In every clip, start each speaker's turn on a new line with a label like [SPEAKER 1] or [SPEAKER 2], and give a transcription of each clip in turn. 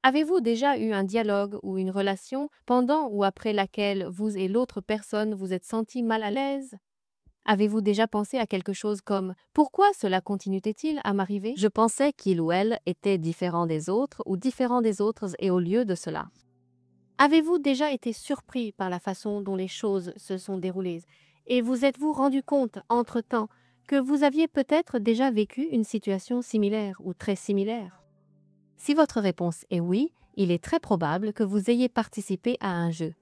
[SPEAKER 1] Avez-vous déjà eu un dialogue ou une relation pendant ou après laquelle vous et l'autre personne vous êtes senti mal à l'aise? Avez-vous déjà pensé à quelque chose comme «Pourquoi cela continue-t-il à m'arriver?»
[SPEAKER 2] Je pensais qu'il ou elle était différent des autres ou différent des autres et au lieu de cela.
[SPEAKER 1] Avez-vous déjà été surpris par la façon dont les choses se sont déroulées et vous êtes-vous rendu compte, entre-temps, que vous aviez peut-être déjà vécu une situation similaire ou très similaire? Si votre réponse est oui, il est très probable que vous ayez participé à un jeu.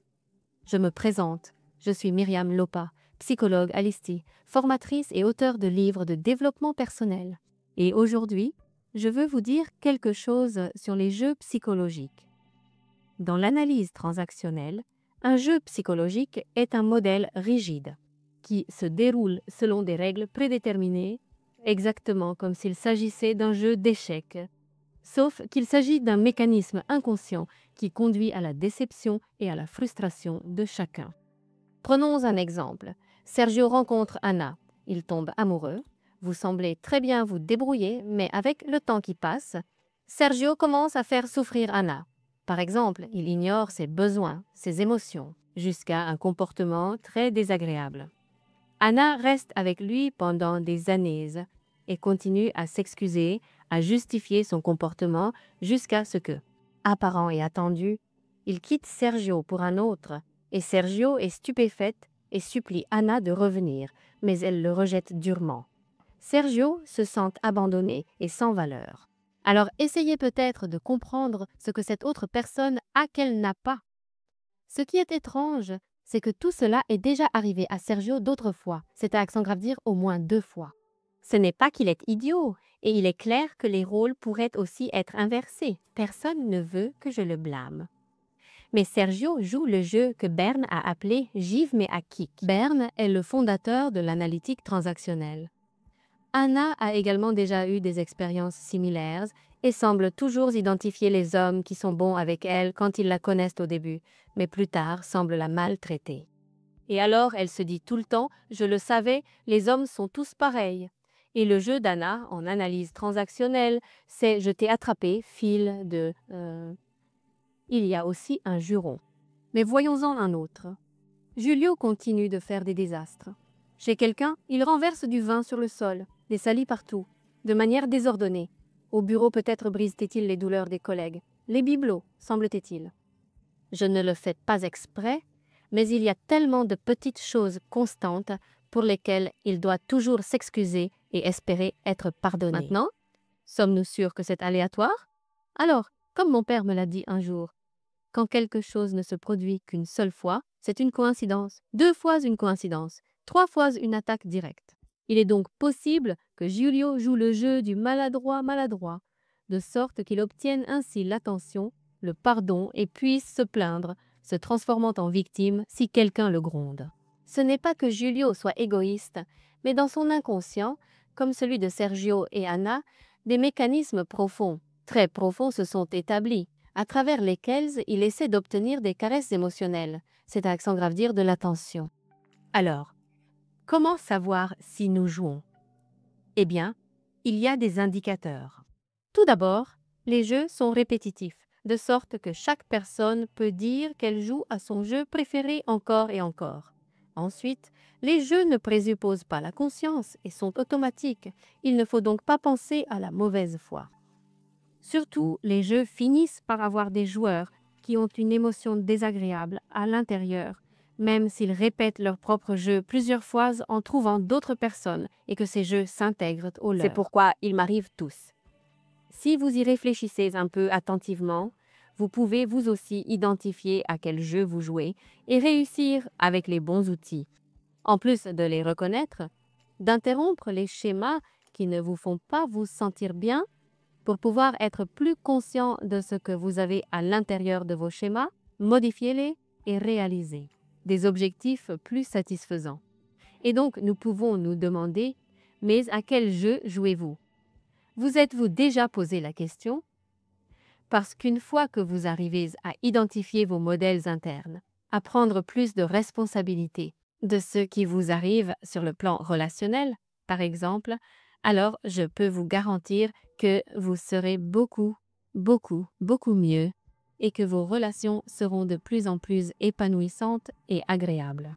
[SPEAKER 1] Je me présente, je suis Myriam Lopa, psychologue à l'ISTI, formatrice et auteure de livres de développement personnel. Et aujourd'hui, je veux vous dire quelque chose sur les jeux psychologiques. Dans l'analyse transactionnelle, un jeu psychologique est un modèle rigide qui se déroule selon des règles prédéterminées, exactement comme s'il s'agissait d'un jeu d'échecs, sauf qu'il s'agit d'un mécanisme inconscient qui conduit à la déception et à la frustration de chacun. Prenons un exemple. Sergio rencontre Anna. Il tombe amoureux. Vous semblez très bien vous débrouiller, mais avec le temps qui passe, Sergio commence à faire souffrir Anna. Par exemple, il ignore ses besoins, ses émotions, jusqu'à un comportement très désagréable. Anna reste avec lui pendant des années et continue à s'excuser, à justifier son comportement jusqu'à ce que, apparent et attendu, il quitte Sergio pour un autre et Sergio est stupéfaite et supplie Anna de revenir, mais elle le rejette durement. Sergio se sent abandonné et sans valeur. Alors essayez peut-être de comprendre ce que cette autre personne a qu'elle n'a pas. Ce qui est étrange, c'est que tout cela est déjà arrivé à Sergio d'autres fois. C'est à accent grave dire au moins 2 fois. Ce n'est pas qu'il est idiot, et il est clair que les rôles pourraient aussi être inversés. Personne ne veut que je le blâme. Mais Sergio joue le jeu que Berne a appelé Give me a kick. Berne est le fondateur de l'analytique transactionnelle. Anna a également déjà eu des expériences similaires et semble toujours identifier les hommes qui sont bons avec elle quand ils la connaissent au début, mais plus tard semble la maltraiter. Et alors elle se dit tout le temps « je le savais, les hommes sont tous pareils ». Et le jeu d'Anna, en analyse transactionnelle, c'est « je t'ai attrapé, fil de… Il y a aussi un juron. Mais voyons-en un autre. Julio continue de faire des désastres. Chez quelqu'un, il renverse du vin sur le sol, des salis partout, de manière désordonnée. Au bureau peut-être brise-t-il les douleurs des collègues, les bibelots, semble-t-il. Je ne le fais pas exprès, mais il y a tellement de petites choses constantes pour lesquelles il doit toujours s'excuser et espérer être pardonné. Maintenant, sommes-nous sûrs que c'est aléatoire? Alors, comme mon père me l'a dit un jour, quand quelque chose ne se produit qu'une seule fois, c'est une coïncidence, 2 fois une coïncidence, 3 fois une attaque directe. Il est donc possible que Giulio joue le jeu du maladroit, de sorte qu'il obtienne ainsi l'attention, le pardon et puisse se plaindre, se transformant en victime si quelqu'un le gronde. Ce n'est pas que Giulio soit égoïste, mais dans son inconscient, comme celui de Sergio et Anna, des mécanismes profonds, très profonds se sont établis, à travers lesquels il essaie d'obtenir des caresses émotionnelles, c'est à accent grave dire de l'attention. Alors, comment savoir si nous jouons? Eh bien, il y a des indicateurs. Tout d'abord, les jeux sont répétitifs, de sorte que chaque personne peut dire qu'elle joue à son jeu préféré encore et encore. Ensuite, les jeux ne présupposent pas la conscience et sont automatiques. Il ne faut donc pas penser à la mauvaise foi. Surtout, les jeux finissent par avoir des joueurs qui ont une émotion désagréable à l'intérieur, même s'ils répètent leur propre jeu plusieurs fois en trouvant d'autres personnes et que ces jeux s'intègrent au leur. C'est pourquoi ils m'arrivent tous. Si vous y réfléchissez un peu attentivement, vous pouvez vous aussi identifier à quel jeu vous jouez et réussir avec les bons outils. En plus de les reconnaître, d'interrompre les schémas qui ne vous font pas vous sentir bien pour pouvoir être plus conscient de ce que vous avez à l'intérieur de vos schémas, modifiez-les et réalisez des objectifs plus satisfaisants. Et donc, nous pouvons nous demander, mais à quel jeu jouez-vous? Vous êtes-vous déjà posé la question? Parce qu'une fois que vous arrivez à identifier vos modèles internes, à prendre plus de responsabilité de ce qui vous arrive sur le plan relationnel, par exemple, alors je peux vous garantir que vous serez beaucoup
[SPEAKER 2] beaucoup, beaucoup mieux, et que vos relations seront de plus en plus épanouissantes et agréables.